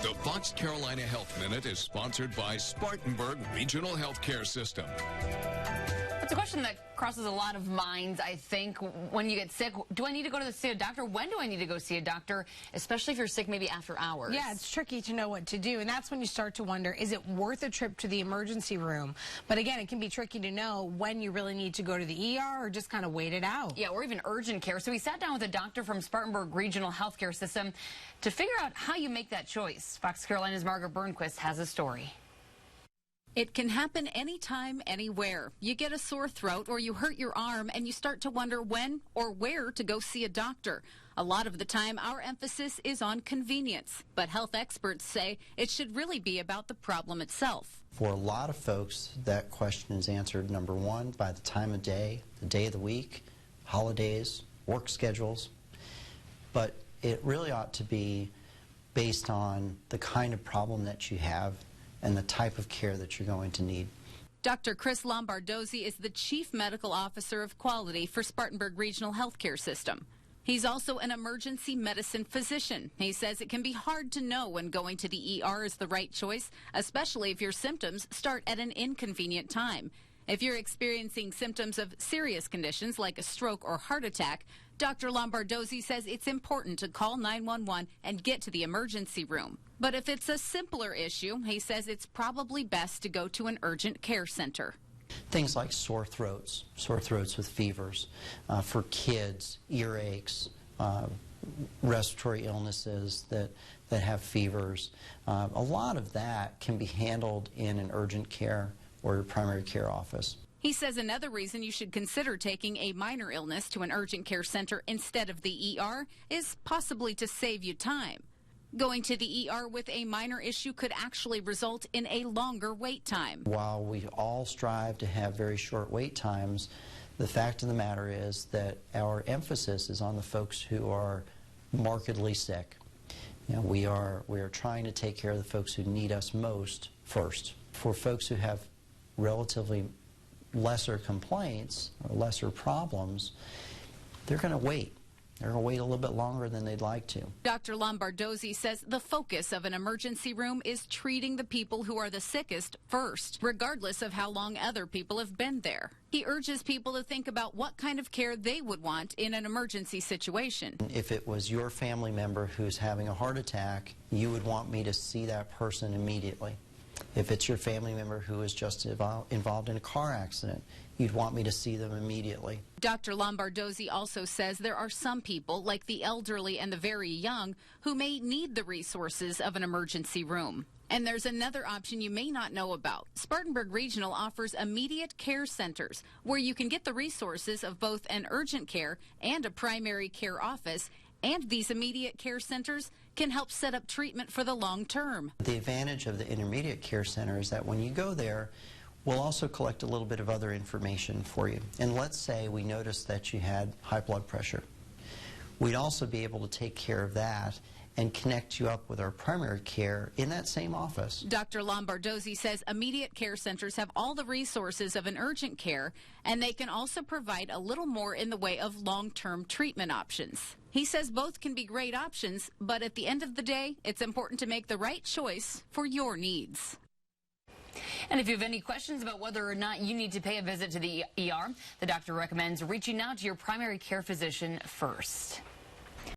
The Fox Carolina Health Minute is sponsored by Spartanburg Regional Healthcare System. It's a question that crosses a lot of minds, I think. When you get sick, do I need to go to see a doctor? When do I need to go see a doctor, especially if you're sick maybe after hours? Yeah, it's tricky to know what to do, and that's when you start to wonder, is it worth a trip to the emergency room? But again, it can be tricky to know when you really need to go to the ER or just kind of wait it out. Yeah, or even urgent care. So we sat down with a doctor from Spartanburg Regional Healthcare System to figure out how you make that choice. Fox Carolina's Margaret Burnquist has a story. It can happen anytime, anywhere. You get a sore throat or you hurt your arm and you start to wonder when or where to go see a doctor. A lot of the time, our emphasis is on convenience, but health experts say it should really be about the problem itself. For a lot of folks, that question is answered, number one, by the time of day, the day of the week, holidays, work schedules. But it really ought to be based on the kind of problem that you have and the type of care that you're going to need. Dr. Chris Lombardozzi is the Chief Medical Officer of Quality for Spartanburg Regional Healthcare System. He's also an emergency medicine physician. He says it can be hard to know when going to the ER is the right choice, especially if your symptoms start at an inconvenient time. If you're experiencing symptoms of serious conditions like a stroke or heart attack, Dr. Lombardozzi says it's important to call 911 and get to the emergency room. But if it's a simpler issue, he says it's probably best to go to an urgent care center. Things like sore throats with fevers, for kids, earaches, respiratory illnesses that have fevers. A lot of that can be handled in an urgent care or your primary care office. He says another reason you should consider taking a minor illness to an urgent care center instead of the ER is possibly to save you time. Going to the ER with a minor issue could actually result in a longer wait time. While we all strive to have very short wait times, the fact of the matter is that our emphasis is on the folks who are markedly sick. You know, we are trying to take care of the folks who need us most first. For folks who have relatively lesser complaints or lesser problems, they're going to wait. They're going to wait a little bit longer than they'd like to. Dr. Lombardozzi says the focus of an emergency room is treating the people who are the sickest first, regardless of how long other people have been there. He urges people to think about what kind of care they would want in an emergency situation. If it was your family member who's having a heart attack, you would want me to see that person immediately. If it's your family member who is just involved in a car accident, you'd want me to see them immediately. Dr. Lombardozzi also says there are some people, like the elderly and the very young, who may need the resources of an emergency room. And there's another option you may not know about. Spartanburg Regional offers immediate care centers where you can get the resources of both an urgent care and a primary care office. And these immediate care centers can help set up treatment for the long term. The advantage of the intermediate care center is that when you go there, we'll also collect a little bit of other information for you. And let's say we noticed that you had high blood pressure. We'd also be able to take care of that and connect you up with our primary care in that same office. Dr. Lombardozzi says immediate care centers have all the resources of an urgent care, and they can also provide a little more in the way of long-term treatment options. He says both can be great options, but at the end of the day, it's important to make the right choice for your needs. And if you have any questions about whether or not you need to pay a visit to the ER, the doctor recommends reaching out to your primary care physician first.